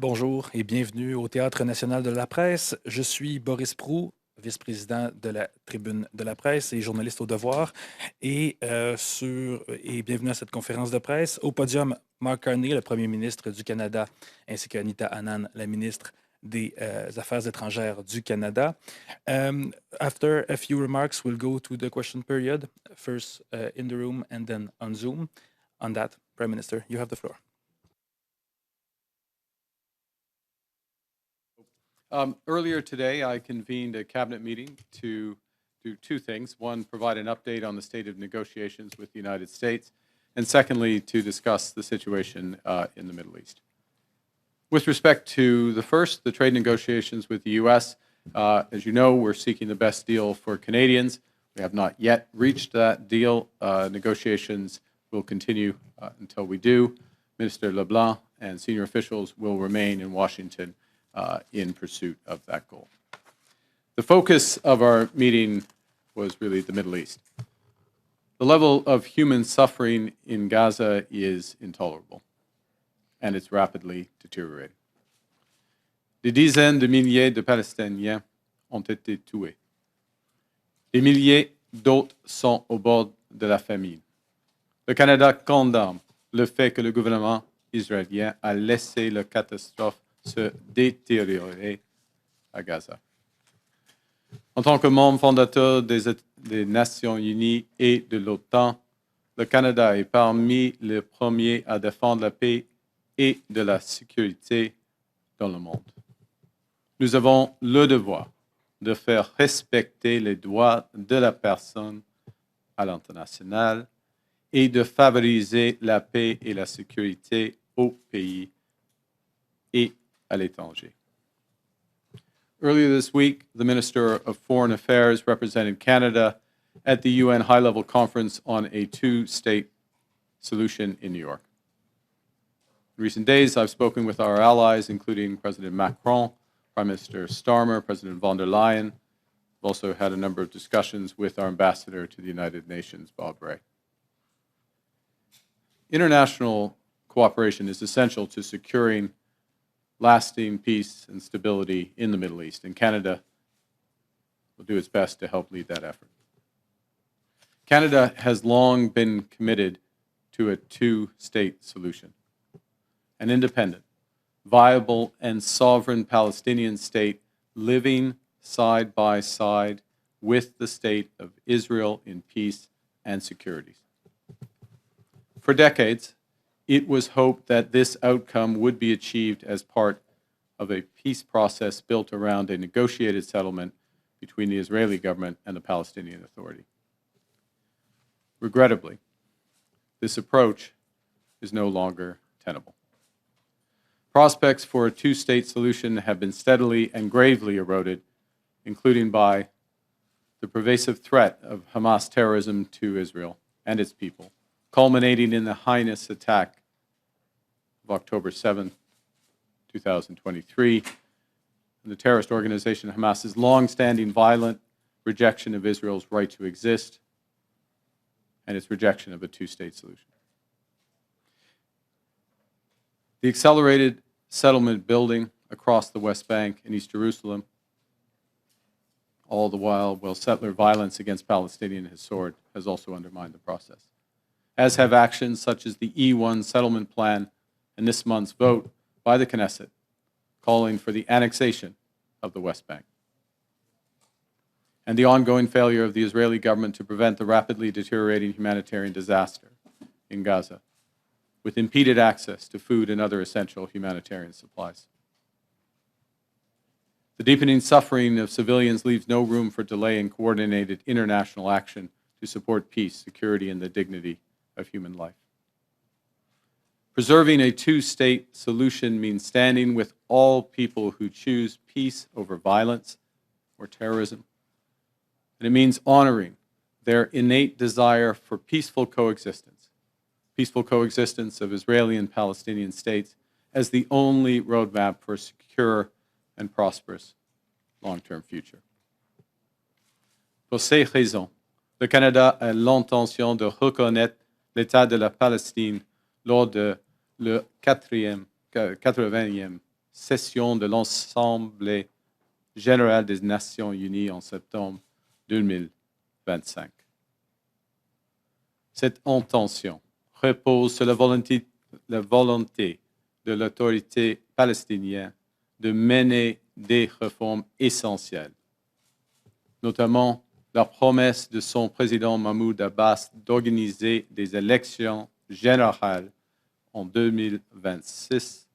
Bonjour et bienvenue au Théâtre national de la presse. Je suis Boris Proulx, vice-président de la Tribune de la presse et journaliste au Devoir. Et bienvenue à cette conférence de presse. Au podium, Mark Carney, le premier ministre du Canada, ainsi qu'Anita Anand, la ministre des Affaires étrangères du Canada. After a few remarks, we'll go to the question period, first in the room and then on Zoom. On that, Prime Minister, you have the floor. Earlier today, I convened a cabinet meeting to do two things. One, provide an update on the state of negotiations with the United States, and secondly, to discuss the situation in the Middle East. With respect to the first, the trade negotiations with the U.S., as you know, we're seeking the best deal for Canadians. We have not yet reached that deal. Negotiations will continue until we do. Minister LeBlanc and senior officials will remain in Washington in pursuit of that goal. The focus of our meeting was really the Middle East. The level of human suffering in Gaza is intolerable, and it's rapidly deteriorating. Des dizaines de milliers de Palestiniens ont été tués. Des milliers d'autres sont au bord de la famine. Le Canada condamne le fait que le gouvernement israélien a laissé la catastrophe se détériorer à Gaza. En tant que membre fondateur des Nations Unies et de l'OTAN, le Canada est parmi les premiers à défendre la paix et de la sécurité dans le monde. Nous avons le devoir de faire respecter les droits de la personne à l'international et de favoriser la paix et la sécurité au pays et à l'étranger. Earlier this week, the Minister of Foreign Affairs represented Canada at the UN high-level conference on a two-state solution in New York. In recent days, I've spoken with our allies, including President Macron, Prime Minister Starmer, President von der Leyen. I've also had a number of discussions with our ambassador to the United Nations, Bob Ray. International cooperation is essential to securing lasting peace and stability in the Middle East, and Canada will do its best to help lead that effort. Canada has long been committed to a two-state solution, an independent, viable, and sovereign Palestinian state living side by side with the state of Israel in peace and security. For decades, it was hoped that this outcome would be achieved as part of a peace process built around a negotiated settlement between the Israeli government and the Palestinian Authority. Regrettably, this approach is no longer tenable. Prospects for a two-state solution have been steadily and gravely eroded, including by the pervasive threat of Hamas terrorism to Israel and its people, culminating in the heinous attack of October 7, 2023, and the terrorist organization Hamas's long-standing violent rejection of Israel's right to exist and its rejection of a two-state solution. The accelerated settlement building across the West Bank and East Jerusalem, all the while settler violence against Palestinians has soared, has also undermined the process, as have actions such as the E1 settlement plan and this month's vote by the Knesset calling for the annexation of the West Bank, and the ongoing failure of the Israeli government to prevent the rapidly deteriorating humanitarian disaster in Gaza, with impeded access to food and other essential humanitarian supplies. The deepening suffering of civilians leaves no room for delay in coordinated international action to support peace, security, and the dignity of human life. Preserving a two-state solution means standing with all people who choose peace over violence or terrorism. And it means honoring their innate desire for peaceful coexistence of Israeli and Palestinian states as the only roadmap for a secure and prosperous long-term future. Pour ces raisons, le Canada a l'intention de reconnaître l'État de la Palestine lors de le 80e session de l'Assemblée générale des Nations unies en septembre 2025. Cette intention repose sur la volonté de l'autorité palestinienne de mener des réformes essentielles, notamment la promesse de son président Mahmoud Abbas d'organiser des élections générales en 2026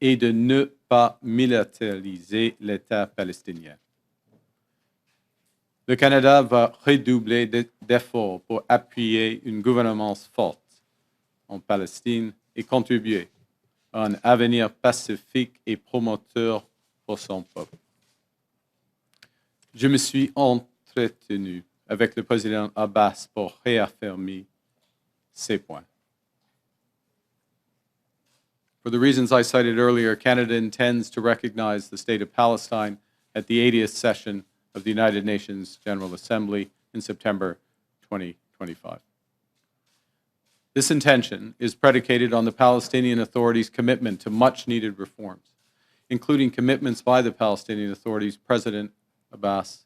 et de ne pas militariser l'État palestinien. Le Canada va redoubler d'efforts pour appuyer une gouvernance forte en Palestine et contribuer à un avenir pacifique et promoteur pour son peuple. Je me suis entretenu avec le président Abbas pour réaffirmer ces points. For the reasons I cited earlier, Canada intends to recognize the state of Palestine at the 80th session of the United Nations General Assembly in September 2025. This intention is predicated on the Palestinian Authority's commitment to much-needed reforms, including commitments by the Palestinian Authority's President Abbas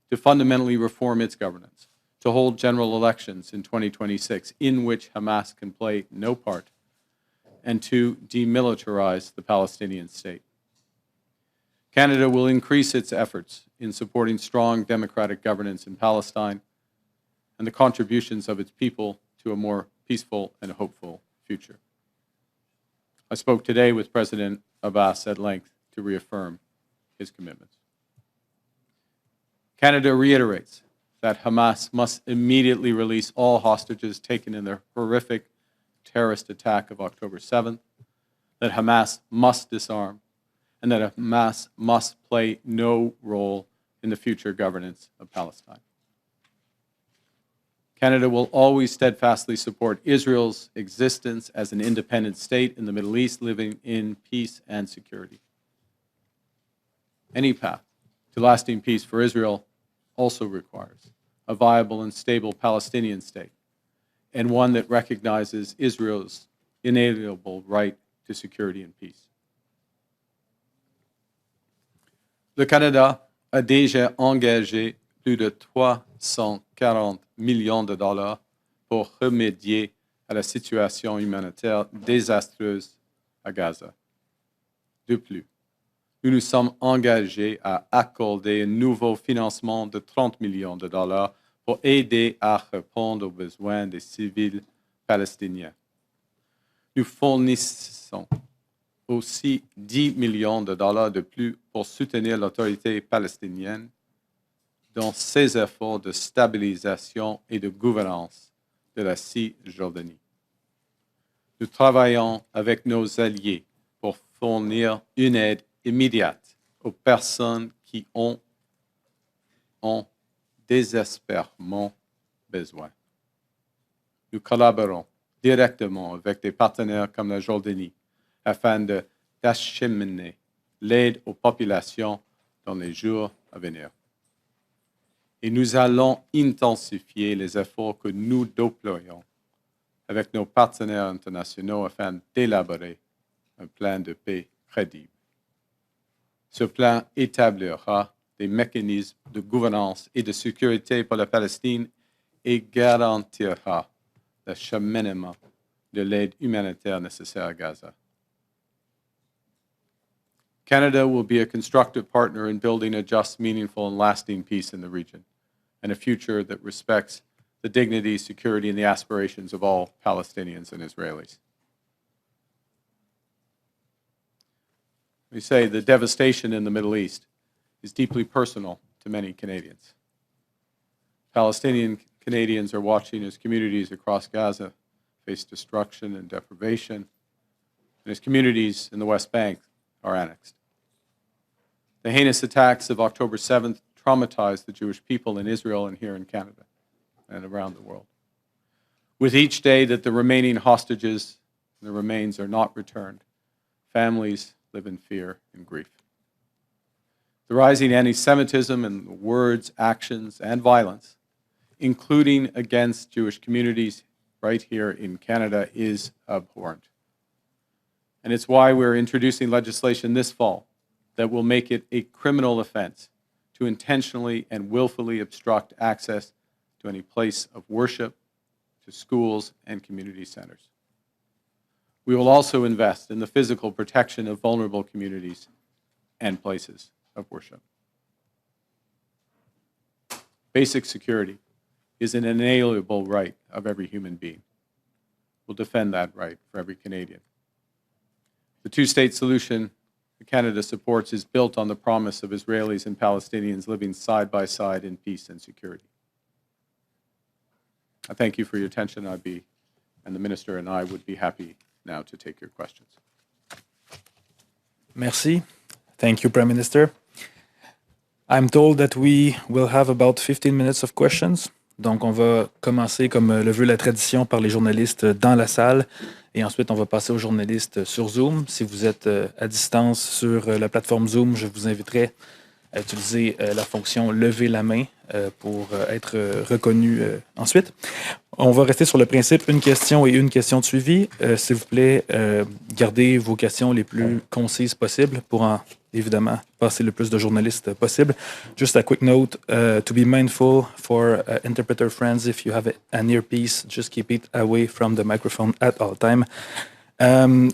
to fundamentally reform its governance, to hold general elections in 2026 in which Hamas can play no part, and to demilitarize the Palestinian state. Canada will increase its efforts in supporting strong democratic governance in Palestine and the contributions of its people to a more peaceful and hopeful future. I spoke today with President Abbas at length to reaffirm his commitments. Canada reiterates that Hamas must immediately release all hostages taken in the horrific terrorist attack of October 7th, that Hamas must disarm, and that Hamas must play no role in the future governance of Palestine. Canada will always steadfastly support Israel's existence as an independent state in the Middle East, living in peace and security. Any path to lasting peace for Israel also requires a viable and stable Palestinian state, and one that recognizes Israel's inalienable right to security and peace. Le Canada a déjà engagé plus de 340 millions de dollars pour remédier à la situation humanitaire désastreuse à Gaza. De plus, nous nous sommes engagés à accorder un nouveau financement de 30 millions de dollars pour aider à répondre aux besoins des civils palestiniens. Nous fournissons aussi 10 millions de dollars de plus pour soutenir l'autorité palestinienne dans ses efforts de stabilisation et de gouvernance de la Cisjordanie. Nous travaillons avec nos alliés pour fournir une aide immédiate aux personnes qui ont désespérément besoin. Nous collaborons directement avec des partenaires comme la Jordanie afin d'acheminer l'aide aux populations dans les jours à venir. Et nous allons intensifier les efforts que nous déployons avec nos partenaires internationaux afin d'élaborer un plan de paix crédible. Ce plan établira des mécanismes de gouvernance et de sécurité pour la Palestine et garantira l'acheminement de l'aide humanitaire nécessaire à Gaza. Canada will be a constructive partner in building a just, meaningful, and lasting peace in the region, and a future that respects the dignity, security, and the aspirations of all Palestinians and Israelis. We say the devastation in the Middle East is deeply personal to many Canadians. Palestinian Canadians are watching as communities across Gaza face destruction and deprivation, and as communities in the West Bank are annexed. The heinous attacks of October 7th traumatized the Jewish people in Israel and here in Canada and around the world. With each day that the remaining hostages and the remains are not returned, families live in fear and grief. The rising anti-Semitism and words, actions, and violence, including against Jewish communities right here in Canada, is abhorrent. And it's why we're introducing legislation this fall that will make it a criminal offense to intentionally and willfully obstruct access to any place of worship, to schools and community centers. We will also invest in the physical protection of vulnerable communities and places of worship. Basic security is an inalienable right of every human being. We'll defend that right for every Canadian. The two-state solution that Canada supports is built on the promise of Israelis and Palestinians living side by side in peace and security. I thank you for your attention. And the Minister and I would be happy now to take your questions. Merci. Thank you, Prime Minister. I'm told that we will have about 15 minutes of questions. Donc, on va commencer, comme le veut la tradition, par les journalistes dans la salle. Et ensuite, on va passer aux journalistes sur Zoom. Si vous êtes à distance sur la plateforme Zoom, je vous inviterai à utiliser la fonction « Lever la main » pour être reconnu ensuite. On va rester sur le principe une question et une question de suivi. S'il vous plaît, gardez vos questions les plus concises possibles pour évidemment passer le plus de journalistes possible. Just a quick note, to be mindful for interpreter friends, if you have an earpiece, just keep it away from the microphone at all time.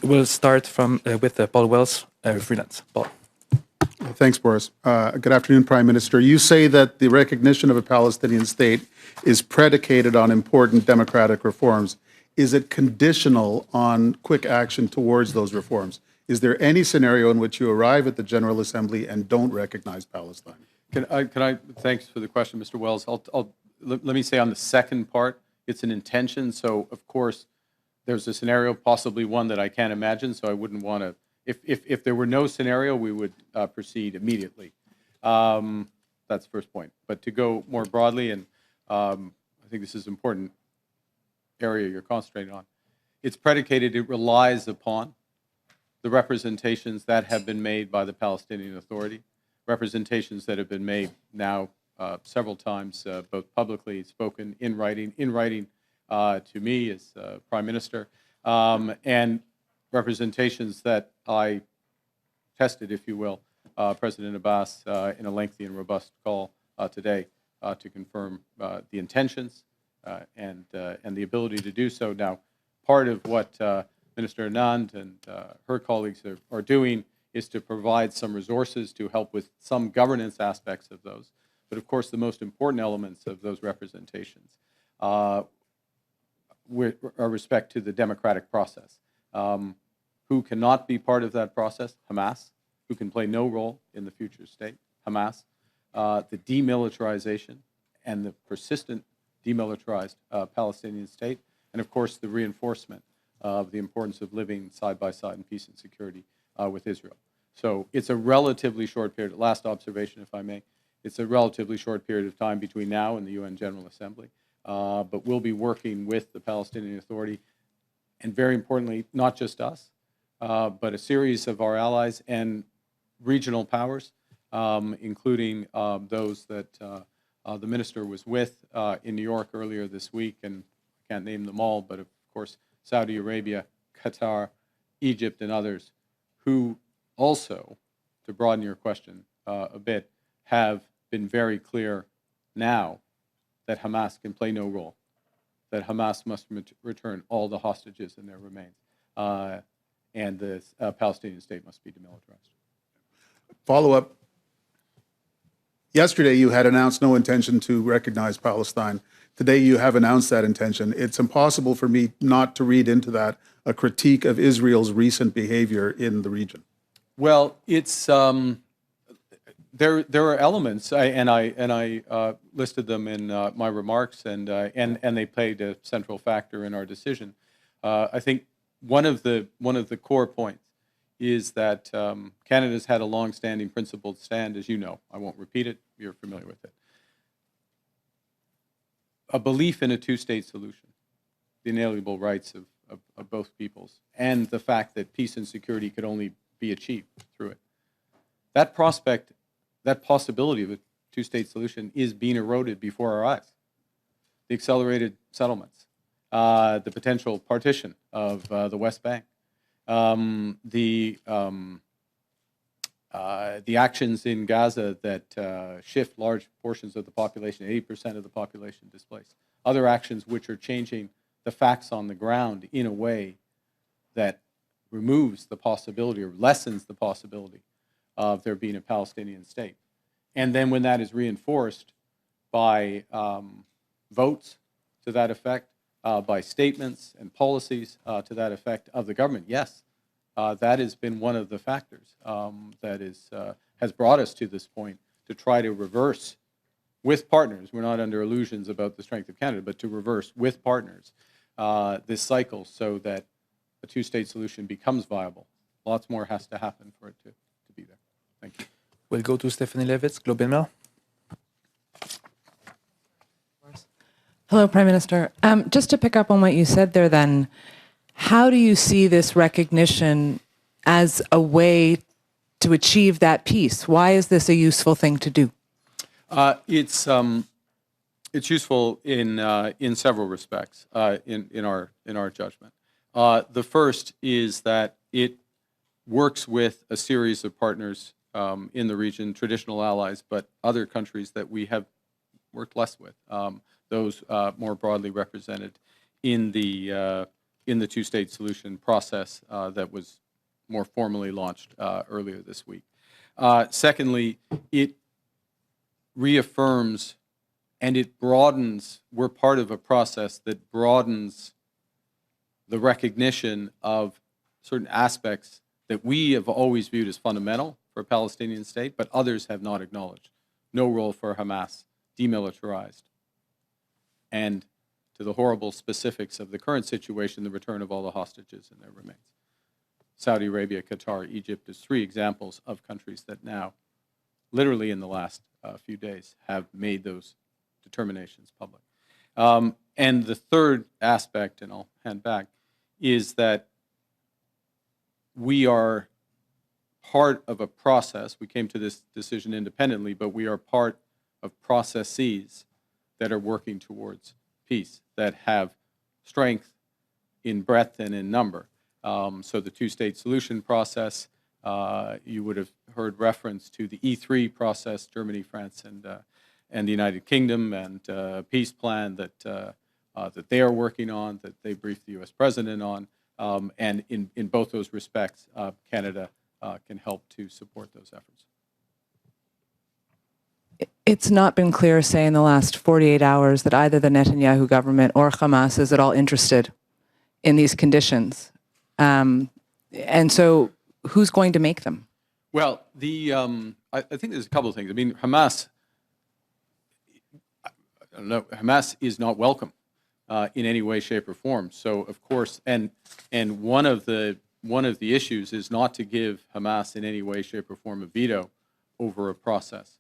We'll start with Paul Wells, freelance. Paul. Thanks, Boris. Good afternoon, Prime Minister. You say that the recognition of a Palestinian state is predicated on important democratic reforms. Is it conditional on quick action towards those reforms? Is there any scenario in which you arrive at the General Assembly and don't recognize Palestine? Thanks for the question, Mr. Wells. Let me say on the second part, it's an intention. So, of course, there's a scenario, possibly one that I can't imagine, so I wouldn't want to. If there were no scenario, we would proceed immediately. That's the first point. But to go more broadly, and I think this is an important area you're concentrating on, it's predicated, it relies upon the representations that have been made by the Palestinian Authority, representations that have been made now several times, both publicly spoken, in writing to me as Prime Minister, and representations that I tested, if you will, President Abbas in a lengthy and robust call today to confirm the intentions and the ability to do so. Now, part of what Minister Anand and her colleagues are doing is to provide some resources to help with some governance aspects of those. But of course, the most important elements of those representations with respect to the democratic process. Who cannot be part of that process? Hamas, who can play no role in the future state, Hamas, the demilitarization and the persistent demilitarized Palestinian state, and of course the reinforcement of the importance of living side by side in peace and security with Israel. So it's a relatively short period, last observation if I may, it's a relatively short period of time between now and the UN General Assembly, but we'll be working with the Palestinian Authority, and very importantly, not just us, but a series of our allies and regional powers, including those that the Minister was with in New York earlier this week, and I can't name them all, but of course Saudi Arabia, Qatar, Egypt, and others, who also, to broaden your question a bit, have been very clear now that Hamas can play no role, that Hamas must return all the hostages and their remains, and the Palestinian state must be demilitarized. Follow-up. Yesterday, you had announced no intention to recognize Palestine. Today, you have announced that intention. It's impossible for me not to read into that a critique of Israel's recent behavior in the region. Well, it's there are elements, and I listed them in my remarks, and they played a central factor in our decision. I think one of the core points is that Canada's had a long-standing principled stand, as you know. I won't repeat it. You're familiar with it. A belief in a two-state solution, the inalienable rights of both peoples, and the fact that peace and security could only be achieved through it. That prospect, that possibility of a two-state solution is being eroded before our eyes. The accelerated settlements, the potential partition of the West Bank, The actions in Gaza that shift large portions of the population, 80% of the population displaced. Other actions which are changing the facts on the ground in a way that removes the possibility or lessens the possibility of there being a Palestinian state. And then when that is reinforced by votes to that effect, by statements and policies to that effect of the government, yes, that has been one of the factors that has brought us to this point to try to reverse with partners. We're not under illusions about the strength of Canada, but to reverse with partners this cycle so that a two-state solution becomes viable. Lots more has to happen for it to be there. Thank you. We'll go to Stephanie Levitz, Globe and Mail. Hello, Prime Minister. Just to pick up on what you said there then, how do you see this recognition as a way to achieve that peace? Why is this a useful thing to do? It's useful in several respects in our judgment. The first is that it works with a series of partners in the region, traditional allies, but other countries that we have worked less with. Those more broadly represented in the two-state solution process that was more formally launched earlier this week. Secondly, it reaffirms and it broadens. We're part of a process that broadens the recognition of certain aspects that we have always viewed as fundamental for a Palestinian state, but others have not acknowledged. No role for Hamas, demilitarized. And to the horrible specifics of the current situation, the return of all the hostages and their remains. Saudi Arabia, Qatar, Egypt is three examples of countries that now, literally in the last few days, have made those determinations public. And the third aspect, and I'll hand back, is that we are part of a process. We came to this decision independently, but we are part of processes that are working towards peace, that have strength in breadth and in number. So the two-state solution process, you would have heard reference to the E3 process, Germany, France, and the United Kingdom, and peace plan that they are working on, that they briefed the U.S. President on. And in both those respects, Canada can help to support those efforts. It's not been clear, say, in the last 48 hours that either the Netanyahu government or Hamas is at all interested in these conditions. And so who's going to make them? Well, I think there's a couple of things. I mean, Hamas, I don't know, Hamas is not welcome in any way, shape, or form. So, of course, and one of the issues is not to give Hamas in any way, shape, or form a veto over a process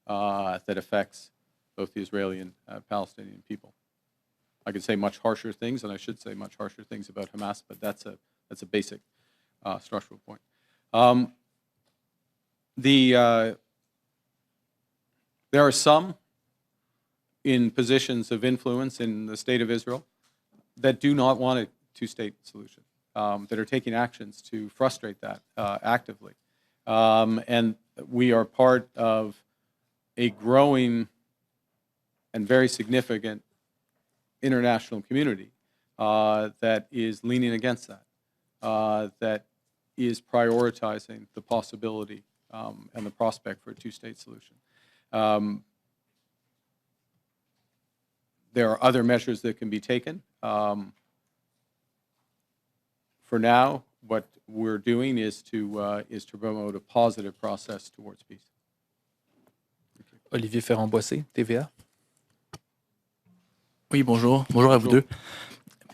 that affects both the Israeli and Palestinian people. I could say much harsher things, and I should say much harsher things about Hamas, but that's a basic structural point. There are some in positions of influence in the state of Israel that do not want a two-state solution, that are taking actions to frustrate that actively. And we are part of a growing and very significant international community that is leaning against that, that is prioritizing the possibility and the prospect for a two-state solution. There are other measures that can be taken. For now, what we're doing is to promote a positive process towards peace. Olivier Ferrand-Boissé, TVA. Oui, bonjour. Bonjour à vous deux.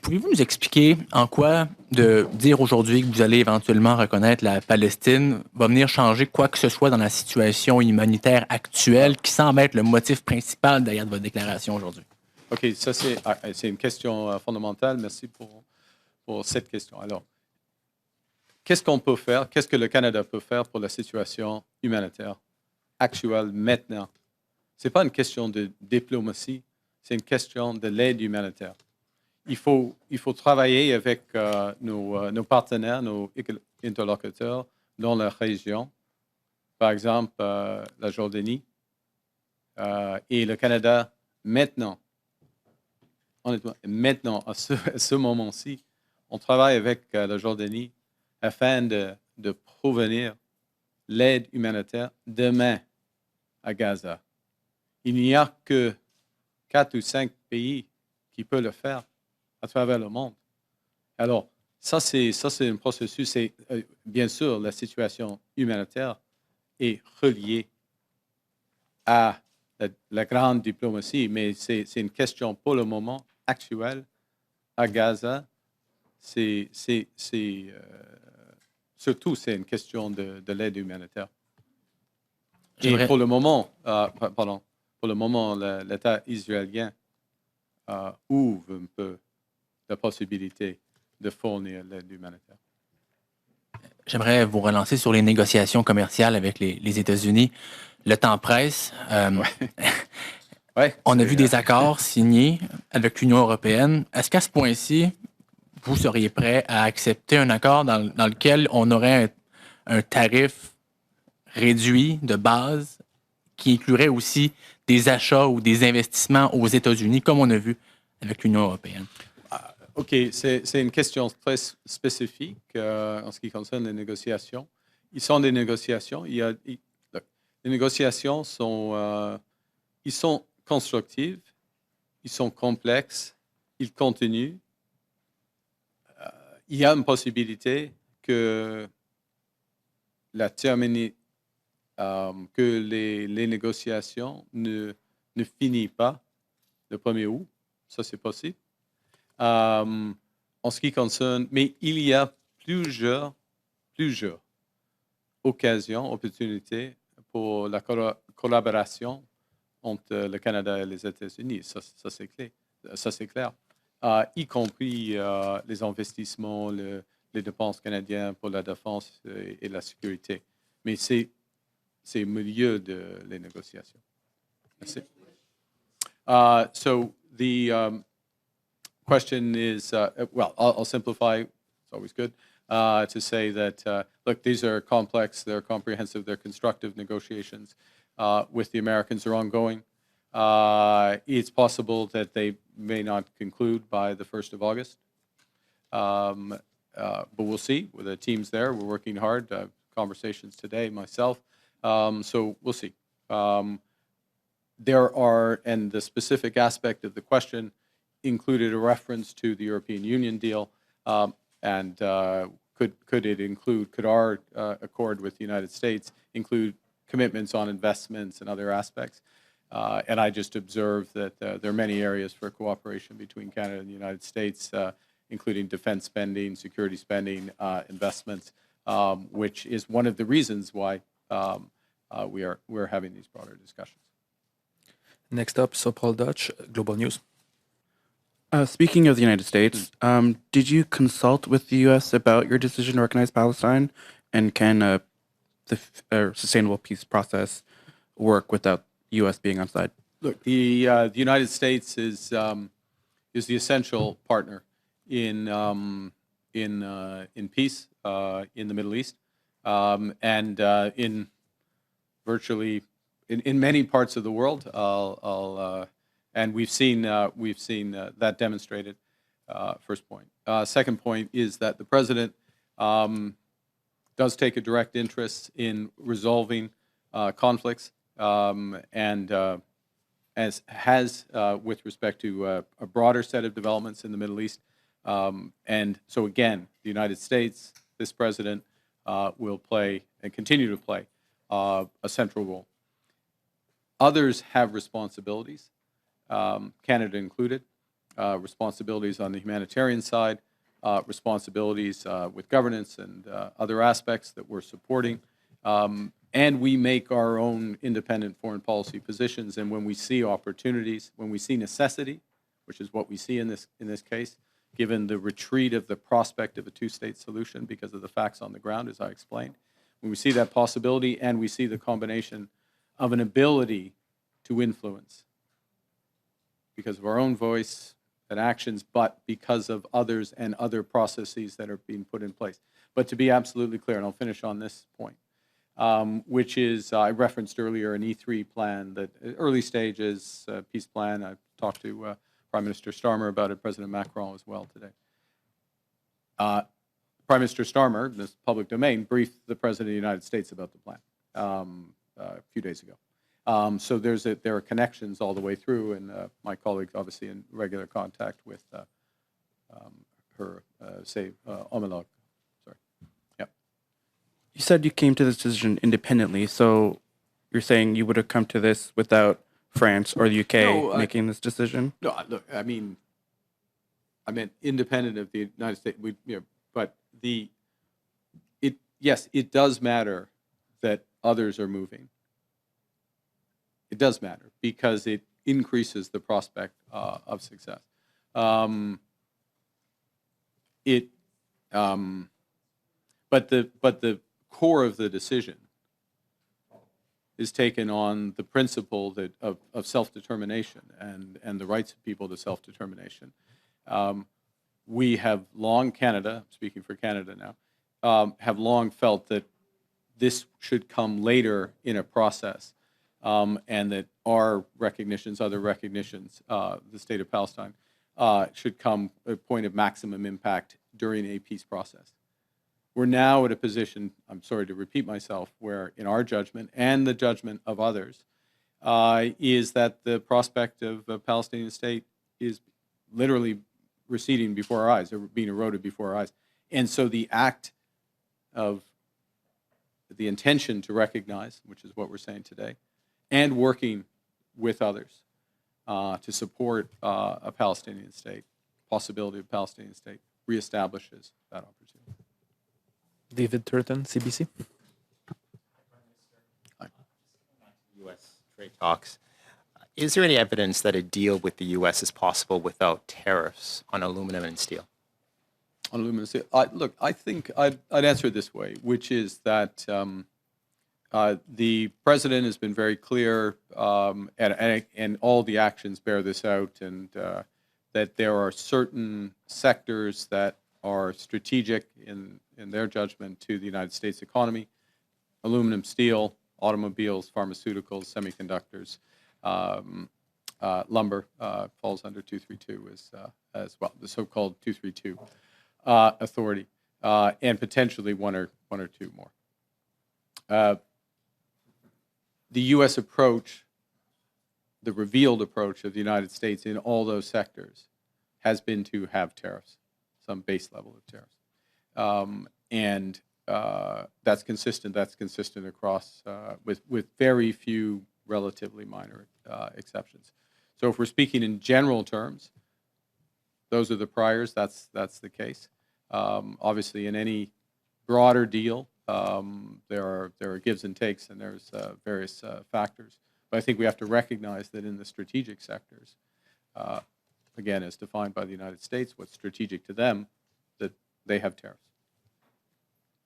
Pouvez-vous nous expliquer en quoi de dire aujourd'hui que vous allez éventuellement reconnaître la Palestine va venir changer quoi que ce soit dans la situation humanitaire actuelle qui semble être le motif principal derrière votre déclaration aujourd'hui? OK, ça c'est une question fondamentale. Merci pour cette question. Alors, qu'est-ce qu'on peut faire? Qu'est-ce que le Canada peut faire pour la situation humanitaire actuelle maintenant? Ce n'est pas une question de diplomatie, c'est une question de l'aide humanitaire. il faut travailler avec nos partenaires, nos interlocuteurs dans la région, par exemple la Jordanie et le Canada maintenant. Honnêtement, maintenant, à ce moment-ci, on travaille avec la Jordanie afin de provenir l'aide humanitaire demain à Gaza. Il n'y a que 4 ou 5 pays qui peuvent le faire à travers le monde. Alors, ça c'est un processus. Bien sûr, la situation humanitaire est reliée à la grande diplomatie, mais c'est une question pour le moment actuel à Gaza. Surtout, c'est une question de l'aide humanitaire. Et pour le moment, l'État israélien ouvre un peu la possibilité de fournir l'aide humanitaire. J'aimerais vous relancer sur les négociations commerciales avec les États-Unis. Le temps presse. On a vu des accords signés avec l'Union européenne. Est-ce qu'à ce point-ci, vous seriez prêt à accepter un accord dans lequel on aurait un tarif réduit de base qui inclurait aussi des achats ou des investissements aux États-Unis, comme on a vu avec l'Union européenne? OK, c'est une question très spécifique en ce qui concerne les négociations. Ils sont des négociations. Les négociations ils sont constructives, ils sont complexes, ils continuent. Il y a une possibilité que que les négociations ne finissent pas le 1er août. Ça, c'est possible. En ce qui concerne, mais il y a plusieurs opportunités pour la collaboration entre le Canada et les États-Unis. Ça c'est clair. Ça, c'est clair. Y compris les investissements, les dépenses canadiennes pour la défense et la sécurité. Mais c'est au milieu de les négociations. Merci. So the question is, well, I'll simplify. It's always good to say that, look, these are complex, they're comprehensive, they're constructive negotiations with the Americans are ongoing. It's possible that they may not conclude by the 1st of August. But we'll see. With the teams there, we're working hard. Conversations today, myself. So we'll see. There are, and the specific aspect of the question included a reference to the European Union deal, and could our accord with the United States include commitments on investments and other aspects? And I just observed that there are many areas for cooperation between Canada and the United States, including defense spending, security spending, investments, which is one of the reasons why we're having these broader discussions. Next up, Paul Dutch, Global News. Speaking of the United States, did you consult with the U.S. about your decision to recognize Palestine? And can the sustainable peace process work without the U.S. being on side? Look, the United States is the essential partner in peace in the Middle East, and in virtually in many parts of the world. And we've seen that demonstrated. First point. Second point is that the president does take a direct interest in resolving conflicts, and as has with respect to a broader set of developments in the Middle East. And so again, the United States, this president, will play and continue to play a central role. Others have responsibilities, Canada included, responsibilities on the humanitarian side, responsibilities with governance and other aspects that we're supporting. And we make our own independent foreign policy positions. And when we see opportunities, when we see necessity, which is what we see in this case, given the retreat of the prospect of a two-state solution because of the facts on the ground, as I explained, when we see that possibility and we see the combination of an ability to influence because of our own voice than actions, but because of others and other processes that are being put in place. But to be absolutely clear, and I'll finish on this point, which is, I referenced earlier an E3 plan, that early stages peace plan. I've talked to Prime Minister Starmer about it, President Macron as well today. Prime Minister Starmer, this public domain, briefed the President of the United States about the plan a few days ago. So there are connections all the way through, and my colleague obviously in regular contact with her, homologue. Sorry. Yep. You said you came to this decision independently, so you're saying you would have come to this without France or the UK making this decision? No, look, I mean, I meant independent of the United States. But yes, it does matter that others are moving. It does matter because it increases the prospect of success. But the core of the decision is taken on the principle that of self-determination and the rights of people to self-determination. We have long, Canada, speaking for Canada now, have long felt that this should come later in a process, and that our recognitions, other recognitions, the state of Palestine, should come at a point of maximum impact during a peace process. We're now at a position, I'm sorry to repeat myself, where in our judgment and the judgment of others, is that the prospect of a Palestinian state is literally receding before our eyes, or being eroded before our eyes. And so the act of the intention to recognize, which is what we're saying today, and working with others to support a Palestinian state, possibility of a Palestinian state, reestablishes that opportunity. David Turton, CBC. U.S. trade talks. Is there any evidence that a deal with the U.S. is possible without tariffs on aluminum and steel? On aluminum and steel, look, I think I'd answer it this way, which is that the president has been very clear, and all the actions bear this out, and that there are certain sectors that are strategic in their judgment to the United States economy: aluminum, steel, automobiles, pharmaceuticals, semiconductors, lumber falls under 232 as well, the so-called 232 authority, and potentially one or two more. The U.S. approach, the revealed approach of the United States in all those sectors, has been to have tariffs, some base level of tariffs, and that's consistent. That's consistent across with very few relatively minor exceptions. So if we're speaking in general terms, those are the priors. That's the case. Obviously, in any broader deal, there are gives and takes, and there's various factors. But I think we have to recognize that in the strategic sectors, again, as defined by the United States, what's strategic to them, that they have tariffs.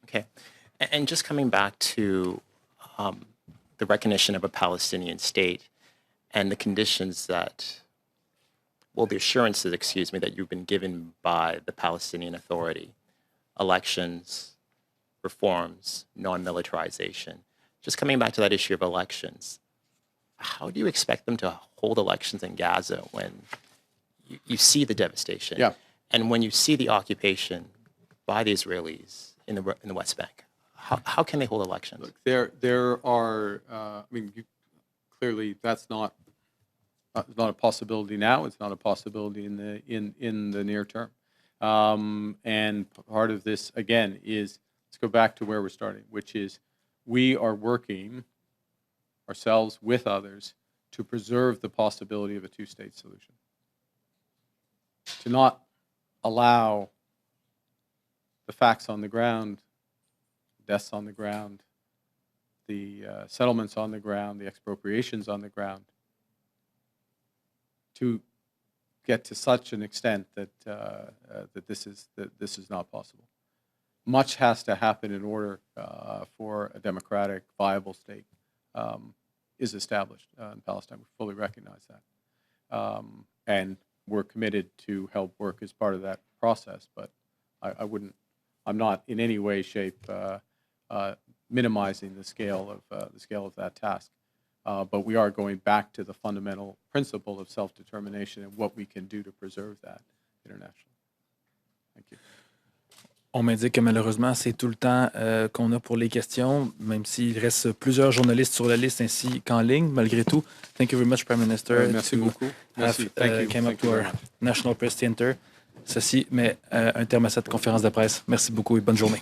Okay. And just coming back to the recognition of a Palestinian state and the conditions that, well, the assurances, excuse me, that you've been given by the Palestinian Authority, elections, reforms, non-militarization. Just coming back to that issue of elections, how do you expect them to hold elections in Gaza when you see the devastation? Yeah. And when you see the occupation by the Israelis in the West Bank, how can they hold elections? Look, there are. I mean, clearly that's not a possibility now. It's not a possibility in the near term. And part of this again is, let's go back to where we're starting, which is we are working ourselves with others to preserve the possibility of a two-state solution, to not allow the facts on the ground, deaths on the ground, the settlements on the ground, the expropriations on the ground, to get to such an extent that that this is not possible. Much has to happen in order for a democratic, viable state is established in Palestine. We fully recognize that, and we're committed to help work as part of that process. But I'm not in any way, shape minimizing the scale of that task. But we are going back to the fundamental principle of self-determination and what we can do to preserve that internationally. Thank you. On m'indique que malheureusement, c'est tout le temps qu'on a pour les questions, même s'il reste plusieurs journalistes sur la liste ainsi qu'en ligne, malgré tout. Thank you very much, Prime Minister. Merci beaucoup. Merci. Came up to our National Press Center. Ceci met un terme à cette conférence de presse. Merci beaucoup et bonne journée.